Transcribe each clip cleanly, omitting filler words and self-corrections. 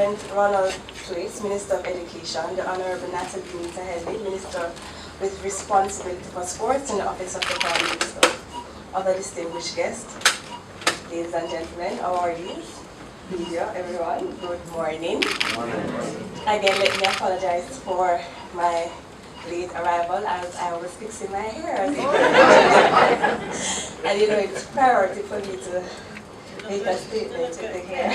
Reverend Ronald Place, Minister of Education, the Honorable Natalie Taheli, Minister with responsibility for sports in the Office of the Prime Minister, other distinguished guests, ladies and gentlemen, how are you? Media, everyone, good morning. Again, let me apologize for my late arrival as I was fixing my hair. And you know, it's priority for me to make a statement with the hair.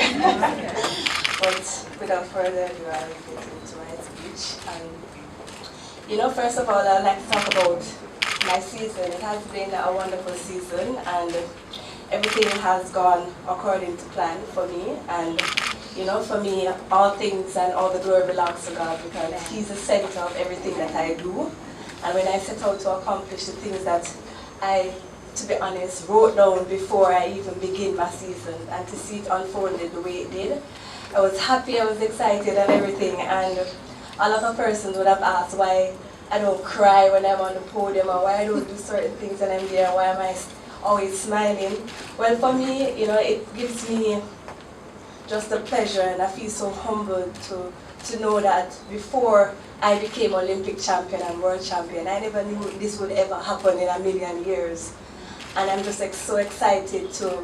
But without further ado, I'll get into my speech. You know, first of all, I'd like to talk about my season. It has been a wonderful season, and everything has gone according to plan for me. And you know, for me, all things and all the glory belongs to God, because He's the center of everything that I do. And when I set out to accomplish the things that I, to be honest, wrote down before I even begin my season, and to see it unfolded the way it did, I was happy, I was excited and everything. And a lot of persons would have asked why I don't cry when I'm on the podium, or why I don't do certain things when I'm there, why am I always smiling. Well, for me, you know, it gives me just a pleasure, and I feel so humbled to know that before I became Olympic champion and world champion, I never knew this would ever happen in a million years. And I'm just so excited to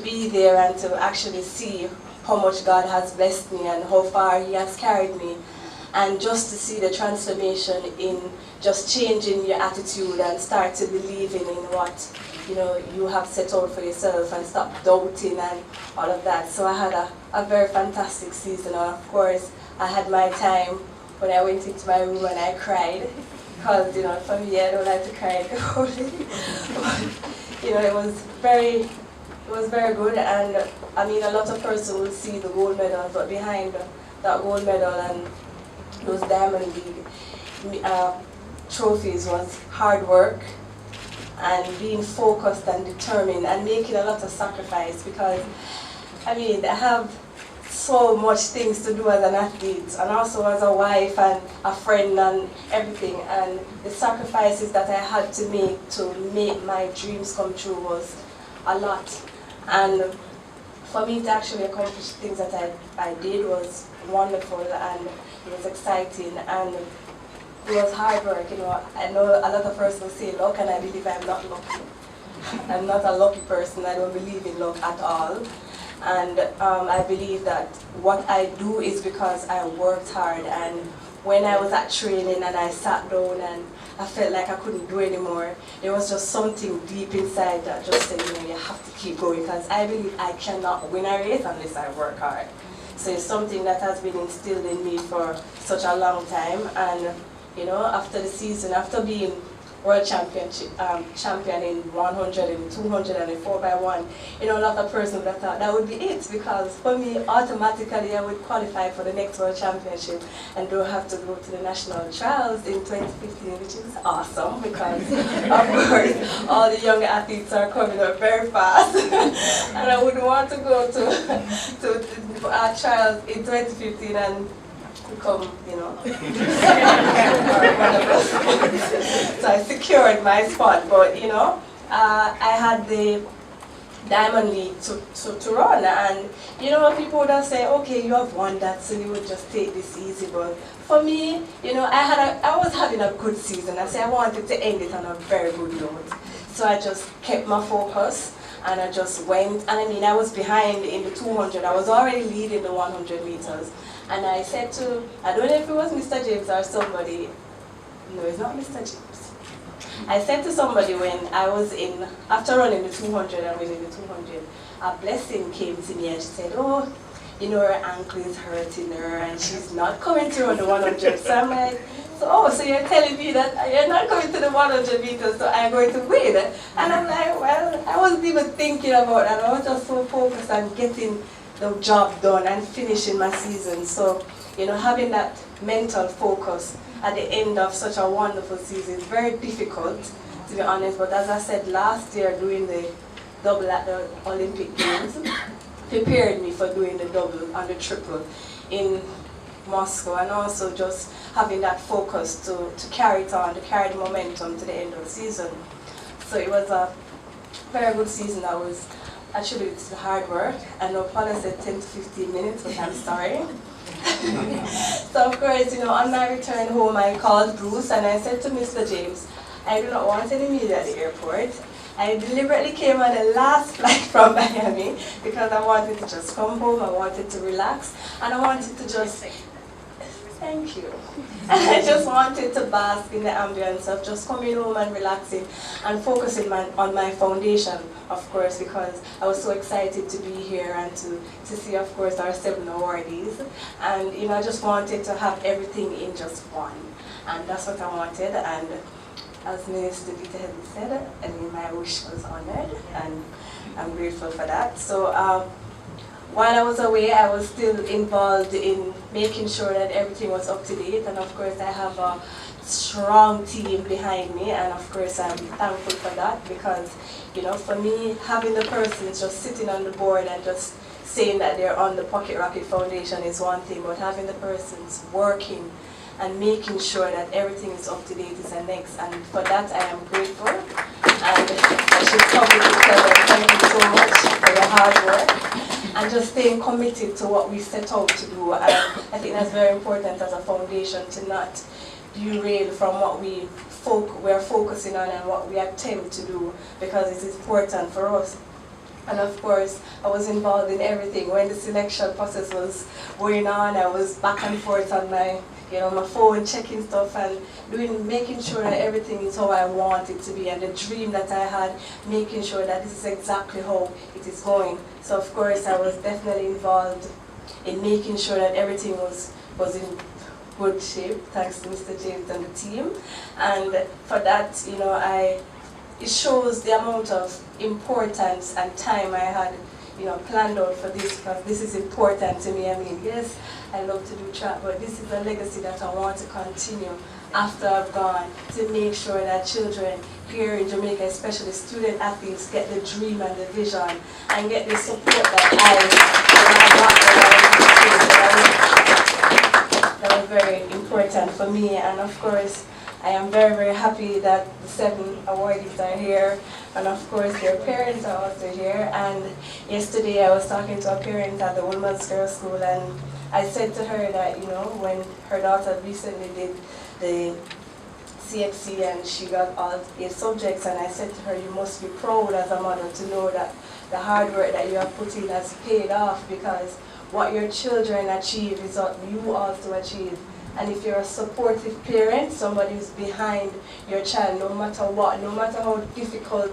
be there and to actually see how much God has blessed me and how far He has carried me. And just to see the transformation in just changing your attitude and start to believing in what, you know, you have set out for yourself, and stop doubting and all of that. So I had a very fantastic season, and of course I had my time when I went into my room and I cried, because, you know, for me, I don't like to cry. But, you know, it was very good. And I mean, a lot of persons will see the gold medal, but behind that gold medal and those Diamond League trophies was hard work and being focused and determined and making a lot of sacrifice, because I mean, I have so much things to do as an athlete, and also as a wife and a friend and everything, and the sacrifices that I had to make my dreams come true was a lot. And for me to actually accomplish things that I did was wonderful, and it was exciting, and it was hard work. You know, I know a lot of persons say luck, and I believe I'm not lucky. I'm not a lucky person. I don't believe in luck at all. And I believe that what I do is because I worked hard. And when I was at training and I sat down and I felt like I couldn't do anymore, there was just something deep inside that just said, you know, you have to keep going, because I believe I cannot win a race unless I work hard. So it's something that has been instilled in me for such a long time. And you know, after the season, after being world champion in 100 and 200 and 4x1, you know, a lot of persons that thought that would be it, because for me, automatically I would qualify for the next world championship and don't have to go to the national trials in 2015, which is awesome, because of course all the young athletes are coming up very fast. And I wouldn't want to go to our trials in 2015 and become, you know, so I secured my spot. But you know, I had the Diamond League to run, and you know, people would say, okay, you have won that, so you would just take this easy. But for me, you know, I was having a good season. I said I wanted to end it on a very good note, so I just kept my focus. And I just went, and I mean, I was behind in the 200. I was already leading the 100 meters. And I said to, I don't know if it was Mr. James or somebody, no, it's not Mr. James. I said to somebody when I was after running the 200 and winning the 200, a blessing came to me and she said, oh, you know, her ankle is hurting her and she's not coming to run the 100. So I'm like, so you're telling me that you're not coming to the 100 meters, so I'm going to win? And I'm like, well, I wasn't even thinking about that. I was just so focused on getting the job done and finishing my season. So, you know, having that mental focus at the end of such a wonderful season is very difficult, to be honest. But as I said, last year doing the double at the Olympic Games prepared me for doing the double and the triple in Moscow, and also just having that focus to carry it on, to carry the momentum to the end of the season. So it was a very good season. I was attributed to the hard work. I know Paula said 10 to 15 minutes, but I'm sorry. So of course, on my return home, I called Bruce and I said to Mr. James, I do not want any meal at the airport. I deliberately came on the last flight from Miami because I wanted to just come home, I wanted to relax, and I wanted to just, thank you. And I just wanted to bask in the ambience of just coming home and relaxing and focusing on my foundation, of course, because I was so excited to be here and to see, of course, our 7 awardees. And, I just wanted to have everything in just one. And that's what I wanted. And as Minister Dita had said, my wish was honored, and I'm grateful for that. So while I was away, I was still involved in making sure that everything was up to date, and of course I have a strong team behind me, and of course I'm thankful for that, because for me, having the persons just sitting on the board and just saying that they're on the Pocket Rocket Foundation is one thing, but having the persons working and making sure that everything is up to date is the next, and for that I am grateful. And I should probably tell them thank you so much for your hard work and just staying committed to what we set out to do. And I think that's very important as a foundation, to not derail from what we're focusing on and what we attempt to do, because it is important for us. And of course, I was involved in everything. When the selection process was going on, I was back and forth on my phone, checking stuff and making sure that everything is how I want it to be, and the dream that I had, making sure that this is exactly how it is going. So of course, I was definitely involved in making sure that everything was in good shape, thanks to Mr. James and the team. And for that, it shows the amount of importance and time I had, planned out for this, because this is important to me. I mean, yes, I love to do track, but this is a legacy that I want to continue after I've gone, to make sure that children here in Jamaica, especially student athletes, get the dream and the vision and get the support that that was very important for me. And of course, I am very, very happy that the 7 awardees are here, and of course their parents are also here. And yesterday I was talking to a parent at the Women's Girls School, and I said to her that, when her daughter recently did the CXC and she got all 8 subjects, and I said to her, you must be proud as a mother to know that the hard work that you have put in has paid off, because what your children achieve is what you also achieve. And if you're a supportive parent, somebody who's behind your child, no matter what, no matter how difficult,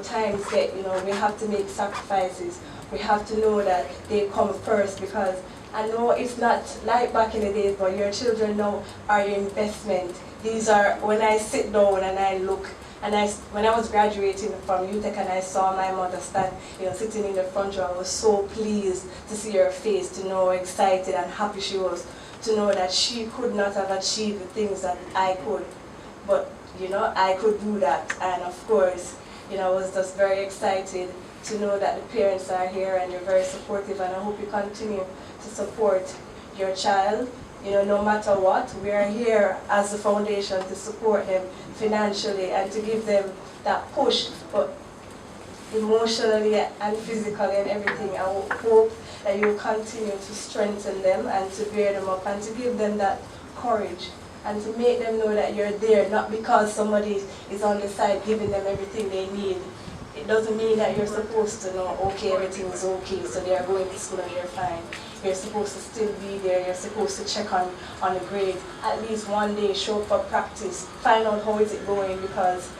times get, we have to make sacrifices. We have to know that they come first, because I know it's not like back in the days, but your children now are your investment. These are, when I sit down and I look, and when I was graduating from UTEC and I saw my mother stand, sitting in the front row, I was so pleased to see her face, to know how excited and happy she was, to know that she could not have achieved the things that I could, but I could do that. And of course, I was just very excited to know that the parents are here and you're very supportive, and I hope you continue to support your child. No matter what, we are here as a foundation to support them financially and to give them that push, but emotionally and physically and everything. I hope that you continue to strengthen them and to bear them up and to give them that courage and to make them know that you're there, not because somebody is on the side giving them everything they need. It doesn't mean that you're supposed to know, okay, everything is okay, so they are going to school and they're fine. You're supposed to still be there, you're supposed to check on the grade. At least one day, show up for practice, find out how is it going, because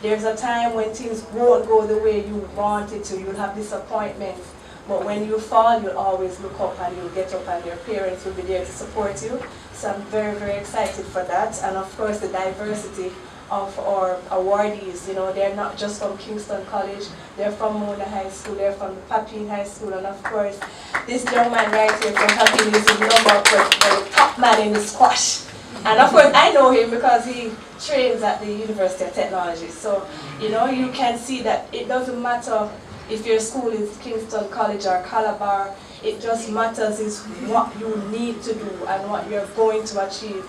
there's a time when things won't go the way you want it to. You'll have disappointments. But when you fall, you'll always look up and you'll get up, and your parents will be there to support you. So I'm very, very excited for that. And of course, the diversity of our awardees, they're not just from Kingston College, they're from Mona High School, they're from the Papine High School, and of course, this young man right here from Papine is the the top man in the squash. And of course, I know him because he trains at the University of Technology. So, you can see that it doesn't matter if your school is Kingston College or Calabar. It just matters is what you need to do and what you're going to achieve.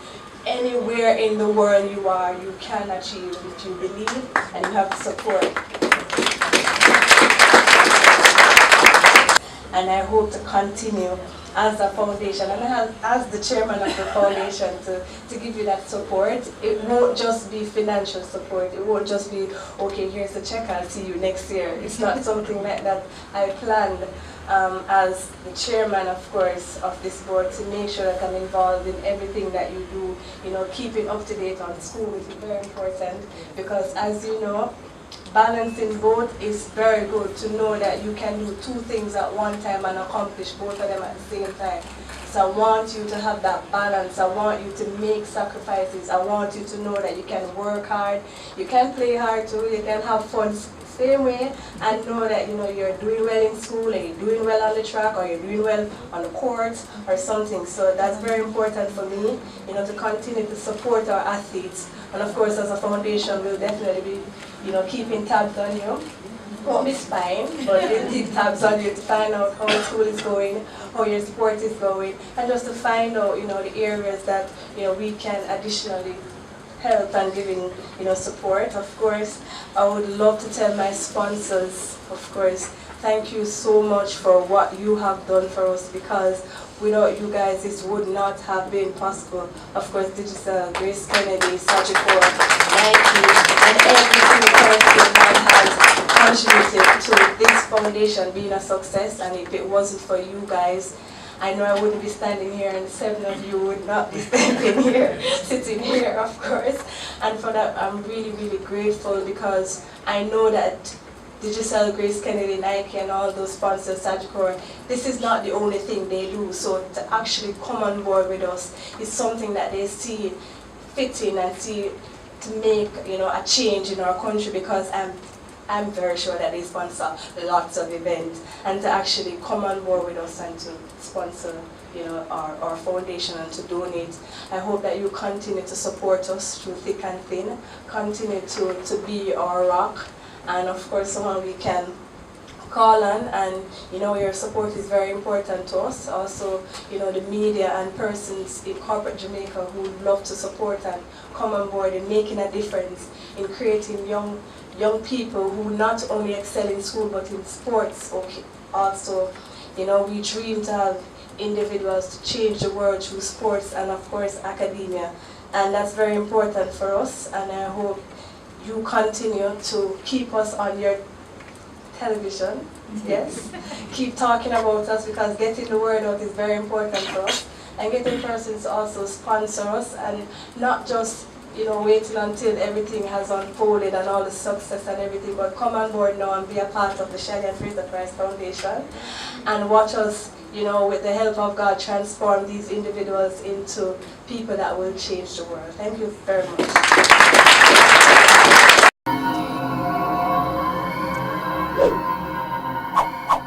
Anywhere in the world you are, you can achieve if you believe and you have support. and I hope to continue as a foundation and as the chairman of the foundation to give you that support. It won't just be financial support. It won't just be, okay, here's the check, I'll see you next year. It's not something like that. I planned as the chairman, of course, of this board to make sure that I'm involved in everything that you do. You know, keeping up to date on school is very important because, as you know, balancing both is very good, to know that you can do two things at one time and accomplish both of them at the same time. So I want you to have that balance. I want you to make sacrifices. I want you to know that you can work hard, you can play hard too, you can have fun same way, and know that, you know, you're doing well in school, and you're doing well on the track, or you're doing well on the court or something. So that's very important for me, you know, to continue to support our athletes. And of course, as a foundation, we'll definitely be, you know, keeping tabs on you. Won't be spying, but we'll keep tabs on you to find out how school is going, how your sport is going, and just to find out, you know, the areas that, you know, we can additionally help and giving, you know, support. Of course, I would love to tell my sponsors, of course, thank you so much for what you have done for us, because without you guys this would not have been possible. Of course, Digital, Grace Kennedy, Sagicor, Nike, and every single person that has contributed to this foundation being a success. And if it wasn't for you guys, I know I wouldn't be standing here, and 7 of you would not be standing here, sitting here, of course. And for that, I'm really, really grateful, because I know that Digital, Grace Kennedy, Nike, and all those sponsors, Sagicor, this is not the only thing they do. So to actually come on board with us is something that they see fitting and see to make, you know, a change in our country, because I'm very sure that they sponsor lots of events, and to actually come on board with us and to sponsor, you know, our foundation and to donate. I hope that you continue to support us through thick and thin, continue to be our rock, and of course someone we can call on. And you know, your support is very important to us. Also, you know, the media and persons in corporate Jamaica who would love to support and come on board in making a difference in creating young people who not only excel in school but in sports. Okay, also, you know, we dream to have individuals to change the world through sports and of course academia, and that's very important for us. And I hope you continue to keep us on your television. Yes, keep talking about us, because getting the word out is very important for us, and getting persons to also sponsor us, and not just, you know, waiting until everything has unfolded and all the success and everything, but come on board now and be a part of the Shelly-Ann Fraser Pryce Foundation and watch us, you know, with the help of God, transform these individuals into people that will change the world. Thank you very much.